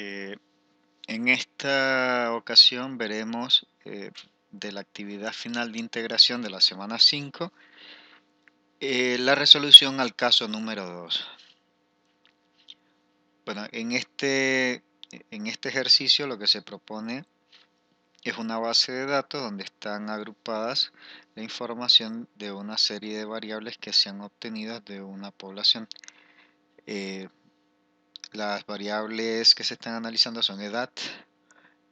Eh, en esta ocasión veremos de la actividad final de integración de la semana 5 la resolución al caso número 2. Bueno, en este ejercicio lo que se propone es una base de datos donde están agrupadas la información de una serie de variables que se han obtenido de una población. Eh, las variables que se están analizando son edad,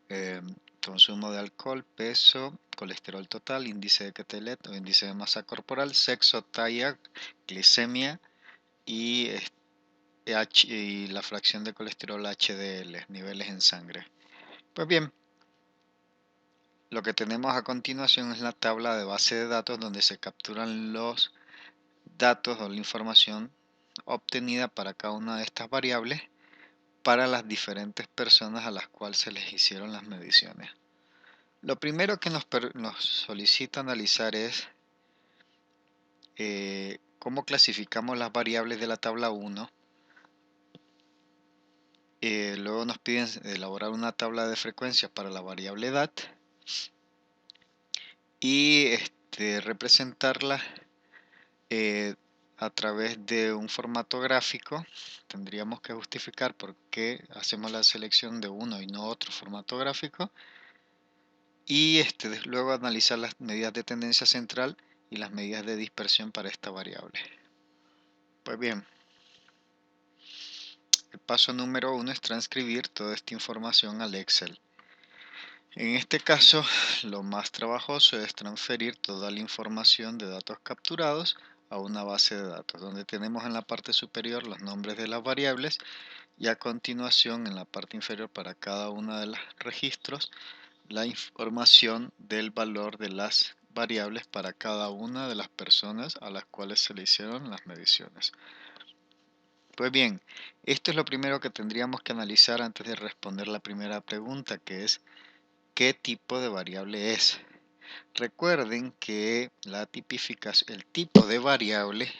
eh, consumo de alcohol, peso, colesterol total, índice de Quetelet o índice de masa corporal, sexo, talla, glicemia y, y la fracción de colesterol HDL, niveles en sangre. Pues bien, lo que tenemos a continuación es la tabla de base de datos donde se capturan los datos o la información obtenida para cada una de estas variables para las diferentes personas a las cuales se les hicieron las mediciones. Lo primero que nos solicita analizar es cómo clasificamos las variables de la tabla 1. Luego nos piden elaborar una tabla de frecuencias para la variable edad y representarla eh, a través de un formato gráfico. Tendríamos que justificar por qué hacemos la selección de uno y no otro formato gráfico. Y luego analizar las medidas de tendencia central y las medidas de dispersión para esta variable. Pues bien, el paso número 1 es transcribir toda esta información al Excel. En este caso, lo más trabajoso es transferir toda la información de datos capturados a una base de datos, donde tenemos en la parte superior los nombres de las variables y a continuación en la parte inferior para cada uno de los registros la información del valor de las variables para cada una de las personas a las cuales se le hicieron las mediciones. Pues bien, esto es lo primero que tendríamos que analizar antes de responder la primera pregunta, que es ¿qué tipo de variable es? Recuerden que el tipo de variable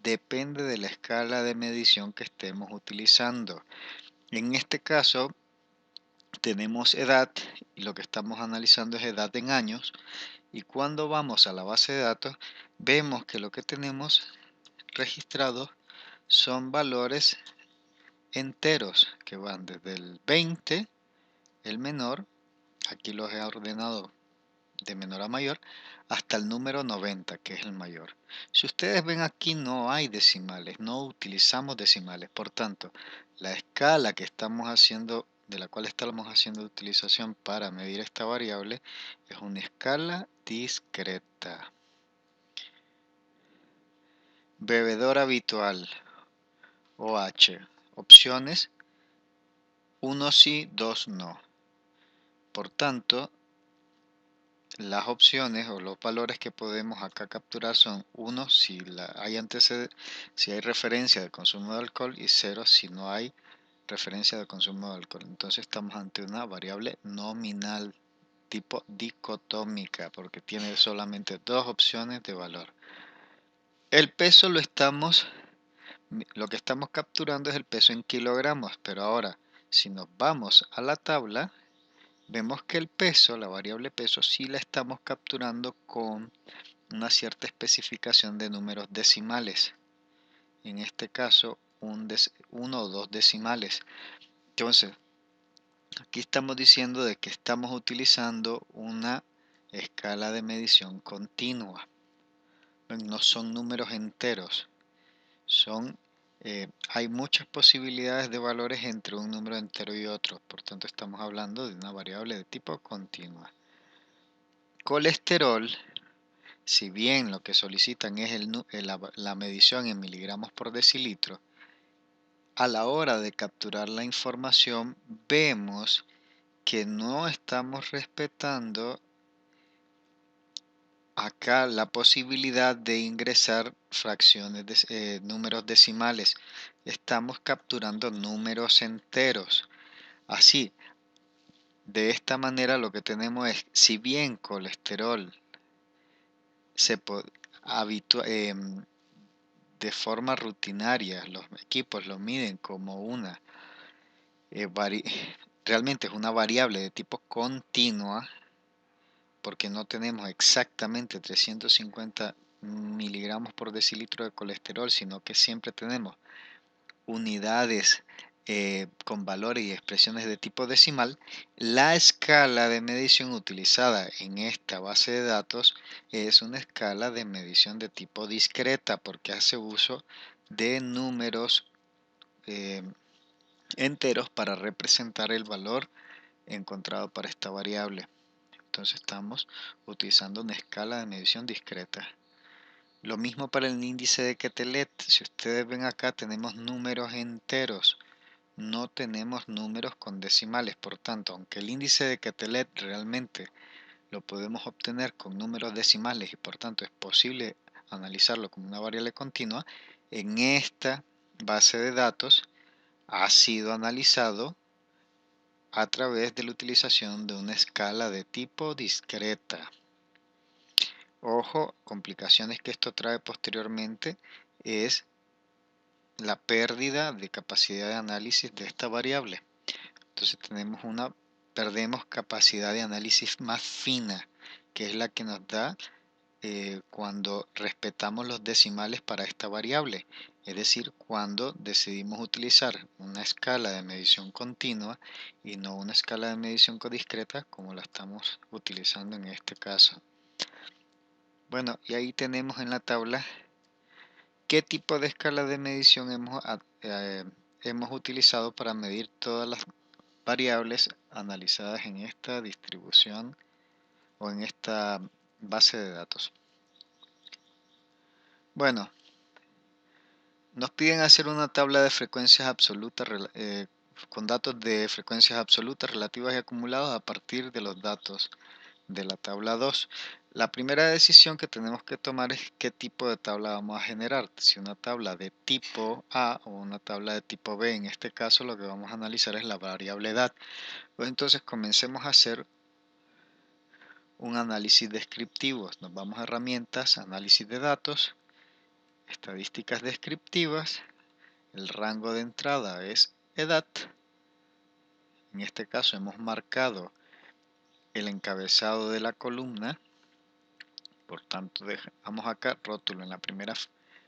depende de la escala de medición que estemos utilizando. En este caso tenemos edad y lo que estamos analizando es edad en años, y cuando vamos a la base de datos vemos que lo que tenemos registrado son valores enteros que van desde el 20, el menor, aquí los he ordenado de menor a mayor, hasta el número 90, que es el mayor. Si ustedes ven aquí no hay decimales, no utilizamos decimales, por tanto, la escala que estamos haciendo, de la cual estamos haciendo utilización para medir esta variable, es una escala discreta. Bebedor habitual, OH, opciones 1 sí, 2 no. Por tanto, las opciones o los valores que podemos acá capturar son 1 si hay referencia de consumo de alcohol y 0 si no hay referencia de consumo de alcohol. Entonces estamos ante una variable nominal tipo dicotómica porque tiene solamente dos opciones de valor. El peso lo que estamos capturando es el peso en kilogramos, pero ahora si nos vamos a la tabla vemos que el peso, la variable peso, sí la estamos capturando con una cierta especificación de números decimales. En este caso, uno o dos decimales. Entonces, aquí estamos diciendo de que estamos utilizando una escala de medición continua. No son números enteros. Hay muchas posibilidades de valores entre un número entero y otro. Por tanto, estamos hablando de una variable de tipo continua. Colesterol, si bien lo que solicitan es la medición en miligramos por decilitro, a la hora de capturar la información vemos que no estamos respetando acá la posibilidad de ingresar números decimales. Estamos capturando números enteros. Así, de esta manera lo que tenemos es, si bien colesterol se de forma rutinaria los equipos lo miden como una realmente es una variable de tipo continua, porque no tenemos exactamente 350 miligramos por decilitro de colesterol, sino que siempre tenemos unidades con valores y expresiones de tipo decimal. La escala de medición utilizada en esta base de datos es una escala de medición de tipo discreta, porque hace uso de números enteros para representar el valor encontrado para esta variable. Entonces estamos utilizando una escala de medición discreta. Lo mismo para el índice de Quetelet. Si ustedes ven acá, tenemos números enteros, no tenemos números con decimales. Por tanto, aunque el índice de Quetelet realmente lo podemos obtener con números decimales y por tanto es posible analizarlo como una variable continua, en esta base de datos ha sido analizado a través de la utilización de una escala de tipo discreta. Ojo, complicaciones que esto trae posteriormente es la pérdida de capacidad de análisis de esta variable. Entonces perdemos capacidad de análisis más fina, que es la que nos da cuando respetamos los decimales para esta variable, es decir, cuando decidimos utilizar una escala de medición continua y no una escala de medición discreta como la estamos utilizando en este caso. Bueno, y ahí tenemos en la tabla qué tipo de escala de medición hemos utilizado para medir todas las variables analizadas en esta distribución o en esta base de datos. Bueno, nos piden hacer una tabla de frecuencias absolutas con datos de frecuencias absolutas, relativas y acumulados a partir de los datos de la tabla 2. La primera decisión que tenemos que tomar es qué tipo de tabla vamos a generar, si una tabla de tipo A o una tabla de tipo B. En este caso lo que vamos a analizar es la variable edad. Pues entonces comencemos a hacer un análisis descriptivo. Nos vamos a herramientas, análisis de datos, estadísticas descriptivas. El rango de entrada es edad. En este caso hemos marcado el encabezado de la columna. Por tanto, dejamos acá rótulo en la primera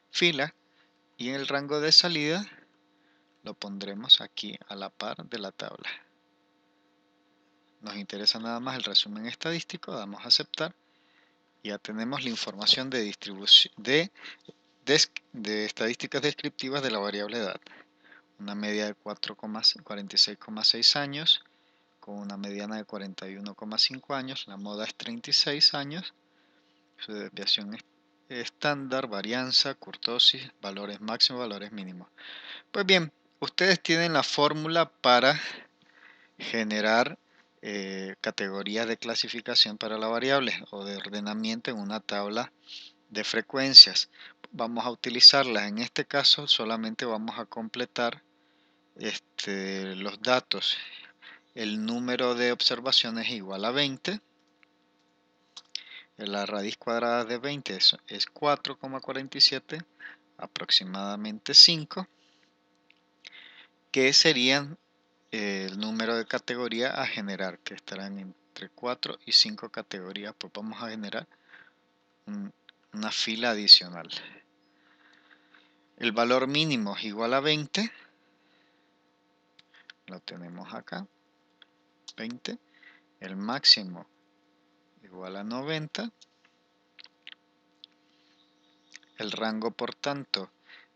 fila y en el rango de salida lo pondremos aquí a la par de la tabla. Nos interesa nada más el resumen estadístico, damos a aceptar y ya tenemos la información de distribución de estadísticas descriptivas de la variable edad. Una media de 46,6 años, con una mediana de 41,5 años, la moda es 36 años, su desviación estándar, varianza, kurtosis, valores máximos, valores mínimos. Pues bien, ustedes tienen la fórmula para generar categorías de clasificación para la variable o de ordenamiento en una tabla de frecuencias. Vamos a utilizarlas. En este caso solamente vamos a completar los datos. El número de observaciones es igual a 20. La raíz cuadrada de 20 es 4,47, aproximadamente 5, que serían el número de categoría a generar, que estarán entre 4 y 5 categorías. Pues vamos a generar una fila adicional. El valor mínimo es igual a 20, lo tenemos acá, 20. El máximo igual a 90. El rango, por tanto,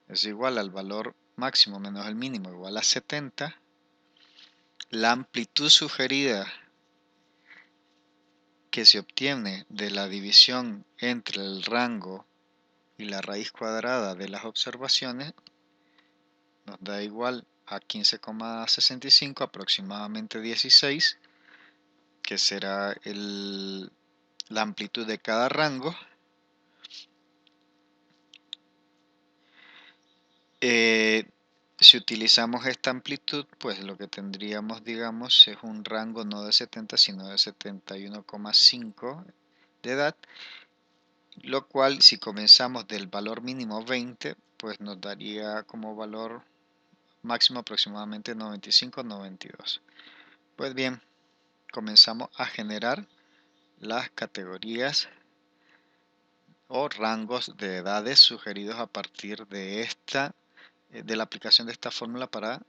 es igual al valor máximo menos el mínimo, igual a 70. La amplitud sugerida que se obtiene de la división entre el rango y la raíz cuadrada de las observaciones nos da igual a 15,65, aproximadamente 16, que será la amplitud de cada rango. Si utilizamos esta amplitud, pues lo que tendríamos, digamos, es un rango no de 70, sino de 71,5 de edad, lo cual si comenzamos del valor mínimo 20, pues nos daría como valor máximo aproximadamente 95-92. Pues bien, comenzamos a generar las categorías o rangos de edades sugeridos a partir de la aplicación de esta fórmula para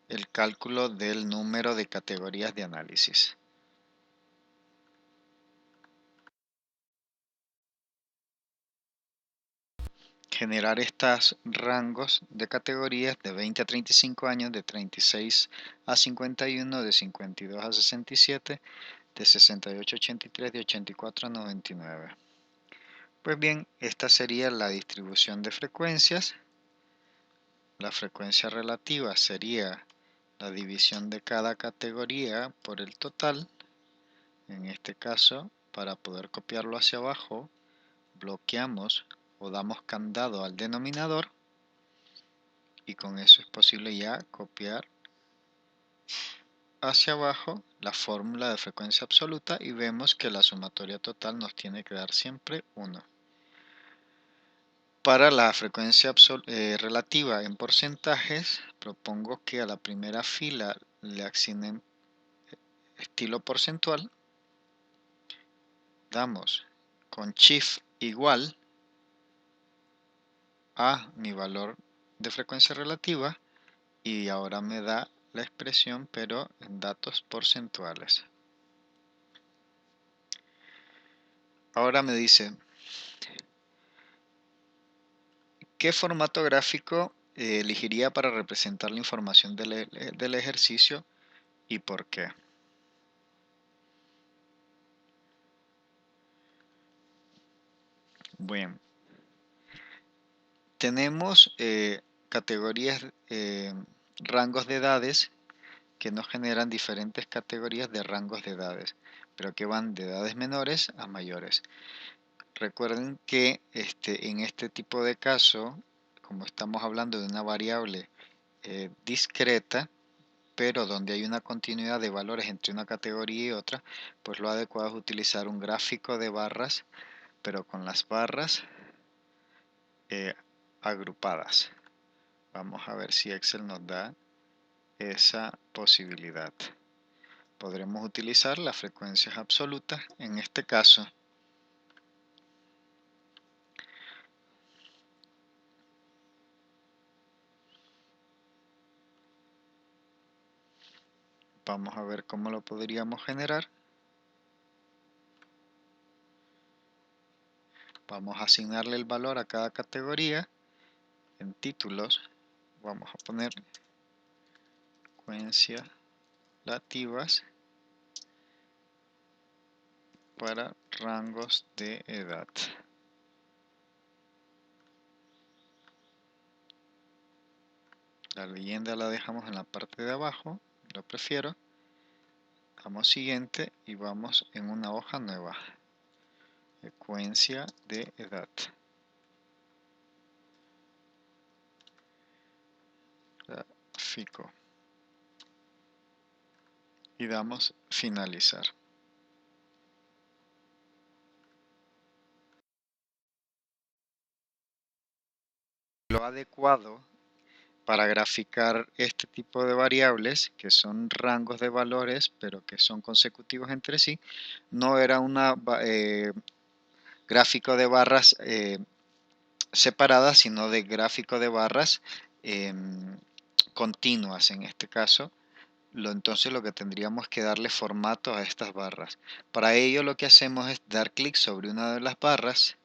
el cálculo del número de categorías de análisis. Generar estos rangos de categorías de 20 a 35 años, de 36 a 51, de 52 a 67, de 68 a 83, de 84 a 99. Pues bien, esta sería la distribución de frecuencias. La frecuencia relativa sería la división de cada categoría por el total. En este caso, para poder copiarlo hacia abajo, bloqueamos o damos candado al denominador y con eso es posible ya copiar hacia abajo la fórmula de frecuencia absoluta y vemos que la sumatoria total nos tiene que dar siempre 1. Para la frecuencia relativa en porcentajes, propongo que a la primera fila le asignen estilo porcentual, damos con Shift igual a mi valor de frecuencia relativa y ahora me da la expresión pero en datos porcentuales. Ahora me dice, ¿qué formato gráfico elegiría para representar la información del ejercicio y por qué? Bueno, tenemos categorías, rangos de edades que nos generan diferentes categorías de rangos de edades, pero que van de edades menores a mayores. Recuerden que en este tipo de caso, como estamos hablando de una variable discreta, pero donde hay una continuidad de valores entre una categoría y otra, pues lo adecuado es utilizar un gráfico de barras, pero con las barras agrupadas. Vamos a ver si Excel nos da esa posibilidad. Podremos utilizar las frecuencias absolutas en este caso. Vamos a ver cómo lo podríamos generar. Vamos a asignarle el valor a cada categoría. En títulos vamos a poner frecuencias relativas para rangos de edad. La leyenda la dejamos en la parte de abajo, lo prefiero. Damos siguiente y vamos en una hoja nueva. Frecuencia de edad. Gráfico. Y damos finalizar. Lo adecuado para graficar este tipo de variables, que son rangos de valores, pero que son consecutivos entre sí, no era un gráfico de barras separadas, sino de gráfico de barras continuas en este caso. Entonces lo que tendríamos que darle formato a estas barras. Para ello lo que hacemos es dar clic sobre una de las barras,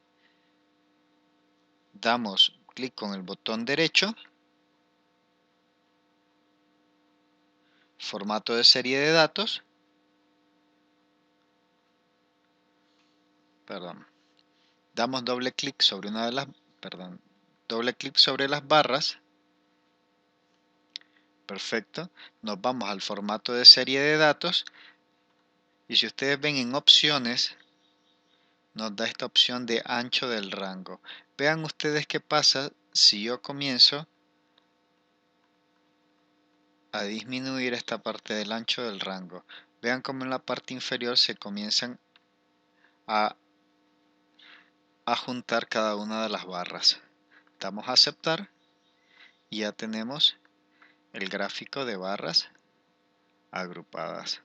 damos clic con el botón derecho, formato de serie de datos, damos doble clic sobre doble clic sobre las barras, perfecto, nos vamos al formato de serie de datos y si ustedes ven en opciones, nos da esta opción de ancho del rango. Vean ustedes qué pasa si yo comienzo a disminuir esta parte del ancho del rango. Vean cómo en la parte inferior se comienzan a juntar cada una de las barras. Damos a aceptar y ya tenemos el gráfico de barras agrupadas.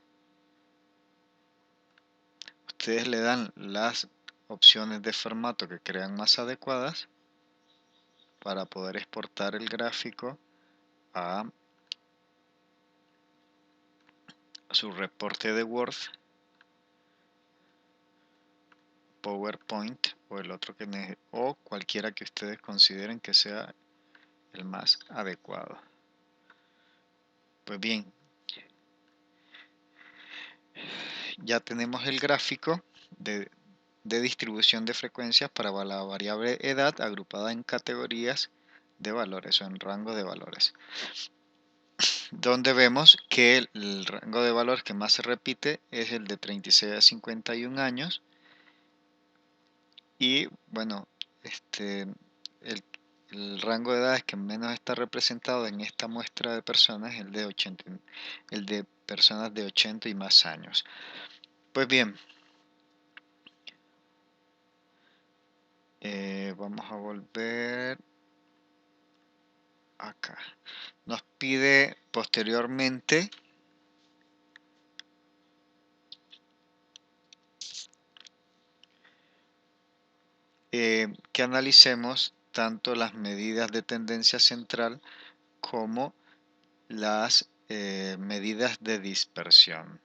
Ustedes le dan las opciones de formato que crean más adecuadas para poder exportar el gráfico a su reporte de Word, PowerPoint o el otro o cualquiera que ustedes consideren que sea el más adecuado. Pues bien, ya tenemos el gráfico de distribución de frecuencias para la variable edad agrupada en categorías de valores o en rango de valores, donde vemos que el rango de valor que más se repite es el de 36 a 51 años y bueno, el, el rango de edades que menos está representado en esta muestra de personas es el de personas de 80 y más años. Pues bien, vamos a volver acá. Nos pide posteriormente que analicemos tanto las medidas de tendencia central como las medidas de dispersión.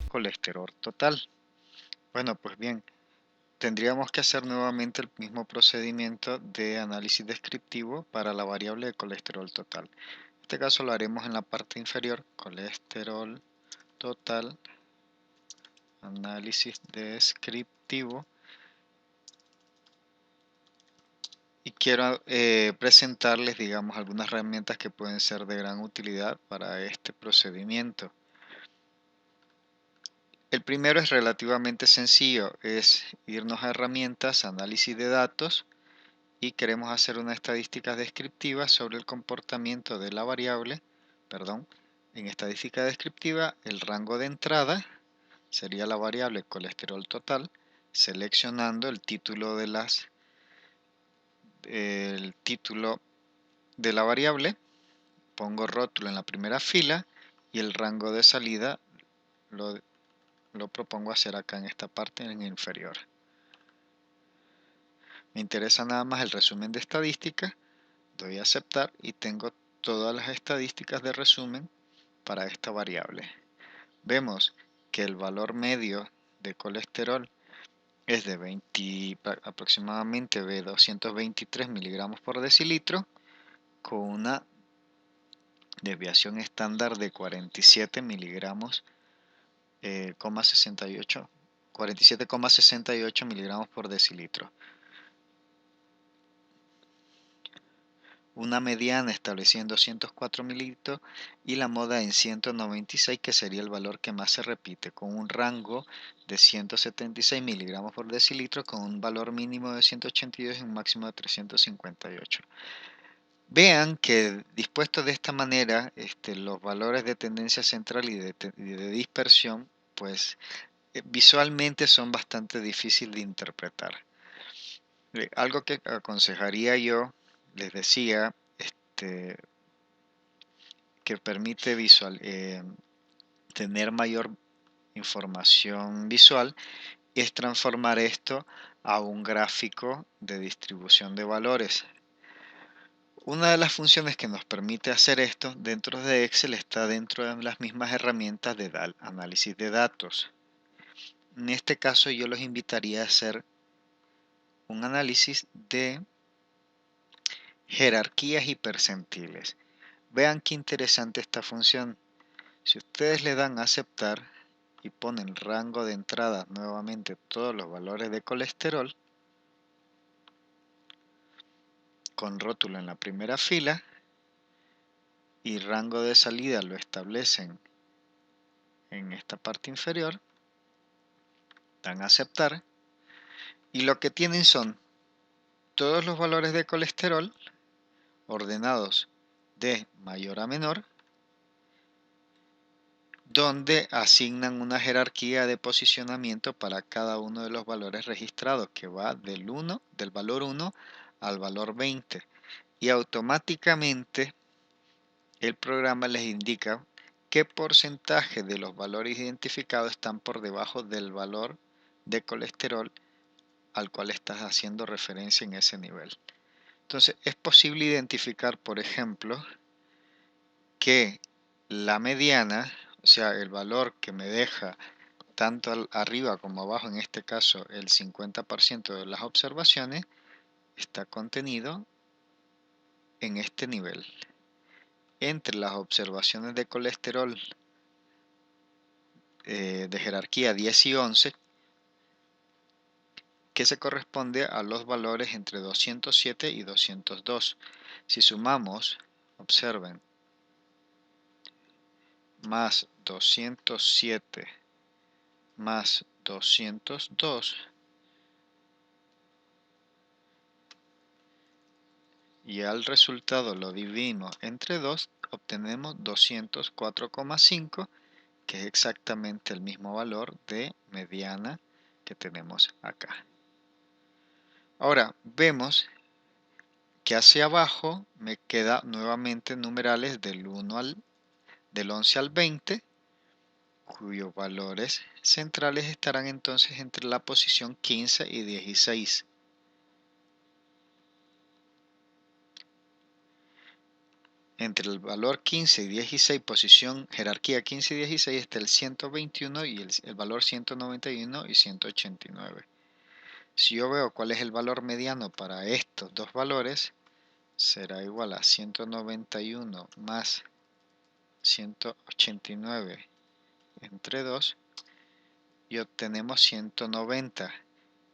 Colesterol total. Bueno, pues bien, tendríamos que hacer nuevamente el mismo procedimiento de análisis descriptivo para la variable de colesterol total. En este caso lo haremos en la parte inferior, colesterol total, análisis descriptivo. Y quiero presentarles, digamos, algunas herramientas que pueden ser de gran utilidad para este procedimiento. El primero es relativamente sencillo, es irnos a herramientas, análisis de datos y queremos hacer una estadística descriptiva sobre el comportamiento de la variable, en estadística descriptiva el rango de entrada sería la variable colesterol total, seleccionando el título de la variable, pongo rótulo en la primera fila y el rango de salida lo propongo hacer acá en esta parte en inferior. Me interesa nada más el resumen de estadística, doy a aceptar y tengo todas las estadísticas de resumen para esta variable. Vemos que el valor medio de colesterol es de aproximadamente de 223 miligramos por decilitro con una desviación estándar de 47 miligramos 47,68 miligramos por decilitro. Una mediana establecida en 204 mililitros y la moda en 196, que sería el valor que más se repite, con un rango de 176 miligramos por decilitro con un valor mínimo de 182 y un máximo de 358. Vean que dispuestos de esta manera, los valores de tendencia central y de dispersión, pues visualmente son bastante difíciles de interpretar. Algo que aconsejaría yo, les decía, que permite tener mayor información visual, es transformar esto a un gráfico de distribución de valores. Una de las funciones que nos permite hacer esto dentro de Excel está dentro de las mismas herramientas de análisis de datos. En este caso yo los invitaría a hacer un análisis de jerarquías y percentiles. Vean qué interesante esta función. Si ustedes le dan a aceptar y ponen rango de entrada nuevamente todos los valores de colesterol, con rótulo en la primera fila, y rango de salida lo establecen en esta parte inferior, dan a aceptar, y lo que tienen son todos los valores de colesterol ordenados de mayor a menor, donde asignan una jerarquía de posicionamiento para cada uno de los valores registrados, que va del valor 1 al valor 20 y automáticamente el programa les indica qué porcentaje de los valores identificados están por debajo del valor de colesterol al cual estás haciendo referencia en ese nivel. Entonces es posible identificar, por ejemplo, que la mediana, o sea, el valor que me deja tanto arriba como abajo, en este caso el 50% de las observaciones, está contenido en este nivel. Entre las observaciones de colesterol de jerarquía 10 y 11, que se corresponde a los valores entre 207 y 202. Si sumamos, observen, más 207 más 202 y al resultado lo dividimos entre 2, obtenemos 204,5, que es exactamente el mismo valor de mediana que tenemos acá. Ahora vemos que hacia abajo me queda nuevamente numerales del 11 al 20, cuyos valores centrales estarán entonces entre la posición 15 y 16. Entre el valor 15 y 16, posición jerarquía 15 y 16, está el 121 y el valor 191 y 189. Si yo veo cuál es el valor mediano para estos dos valores, será igual a 191 más 189 entre 2 y obtenemos 190.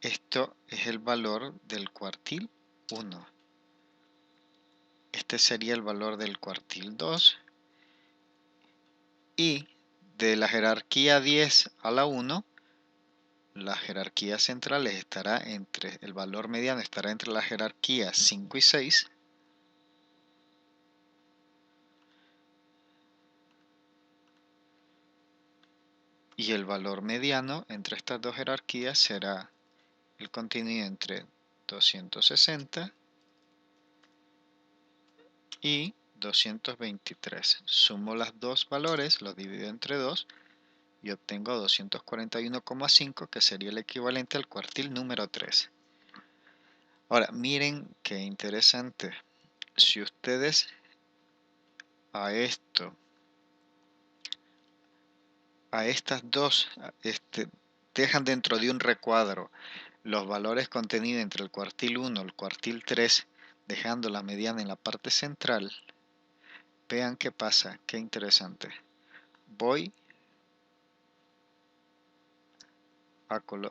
Esto es el valor del cuartil 1. Este sería el valor del cuartil 2 y de la jerarquía 10 a la 1, la jerarquía central estará entre, el valor mediano estará entre la jerarquía 5 y 6. Y el valor mediano entre estas dos jerarquías será el contenido entre 260 y 223. Sumo los dos valores, los divido entre 2 y obtengo 241,5, que sería el equivalente al cuartil número 3. Ahora, miren qué interesante. Si ustedes a estas dos dejan dentro de un recuadro los valores contenidos entre el cuartil 1 y el cuartil 3, dejando la mediana en la parte central, vean qué pasa, qué interesante. Voy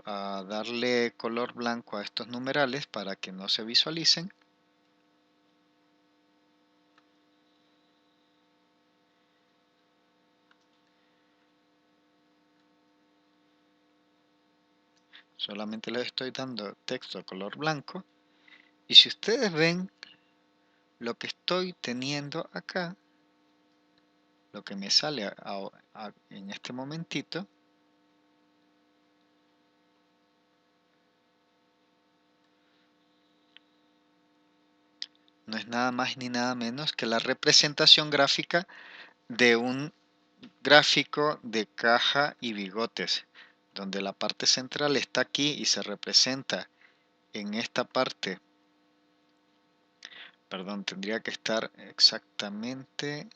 a darle color blanco a estos numerales para que no se visualicen. Solamente les estoy dando texto a color blanco. Y si ustedes ven lo que estoy teniendo acá, lo que me sale en este momentito, no es nada más ni nada menos que la representación gráfica de un gráfico de caja y bigotes, donde la parte central está aquí y se representa en esta parte. Perdón, tendría que estar exactamente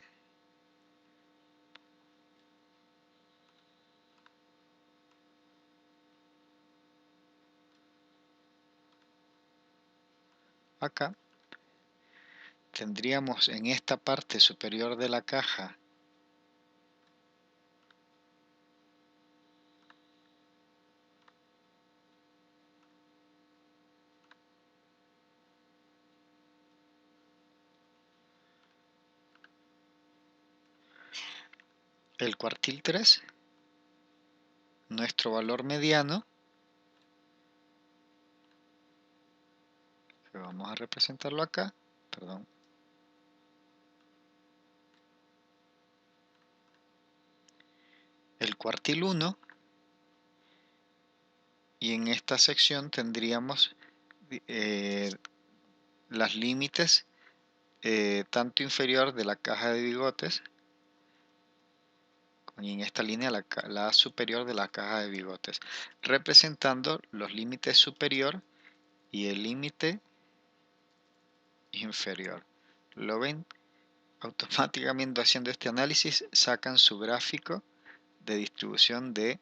acá. Tendríamos en esta parte superior de la caja el cuartil 3, nuestro valor mediano, que vamos a representarlo acá, perdón, el cuartil 1, y en esta sección tendríamos las límites tanto inferior de la caja de bigotes, y en esta línea la superior de la caja de bigotes, representando los límites superior y el límite inferior. ¿Lo ven? Automáticamente haciendo este análisis sacan su gráfico de distribución de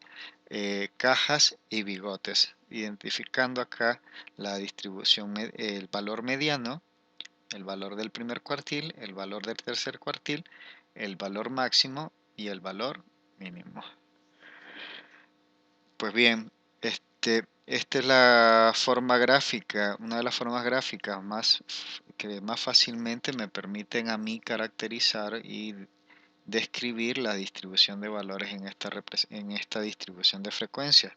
cajas y bigotes, identificando acá la distribución, el valor mediano, el valor del primer cuartil, el valor del tercer cuartil, el valor máximo y el valor mínimo. Pues bien, esta es la forma gráfica, una de las formas gráficas que más fácilmente me permiten a mí caracterizar y describir la distribución de valores en esta distribución de frecuencias.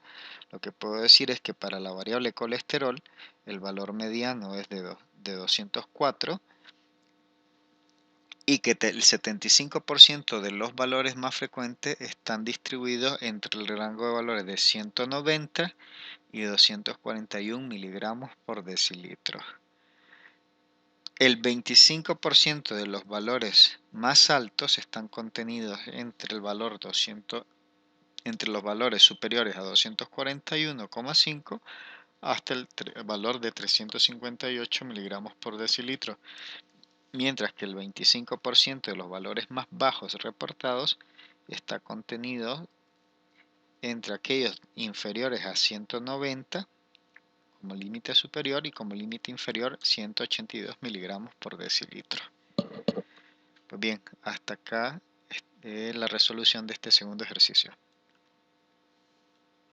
Lo que puedo decir es que para la variable colesterol el valor mediano es de 204 y que el 75% de los valores más frecuentes están distribuidos entre el rango de valores de 190 y 241 miligramos por decilitro. El 25% de los valores más altos están contenidos entre entre los valores superiores a 241,5 hasta el valor de 358 miligramos por decilitro, mientras que el 25% de los valores más bajos reportados está contenido entre aquellos inferiores a 190 como límite superior y como límite inferior 182 miligramos por decilitro. Pues bien, hasta acá la resolución de este segundo ejercicio.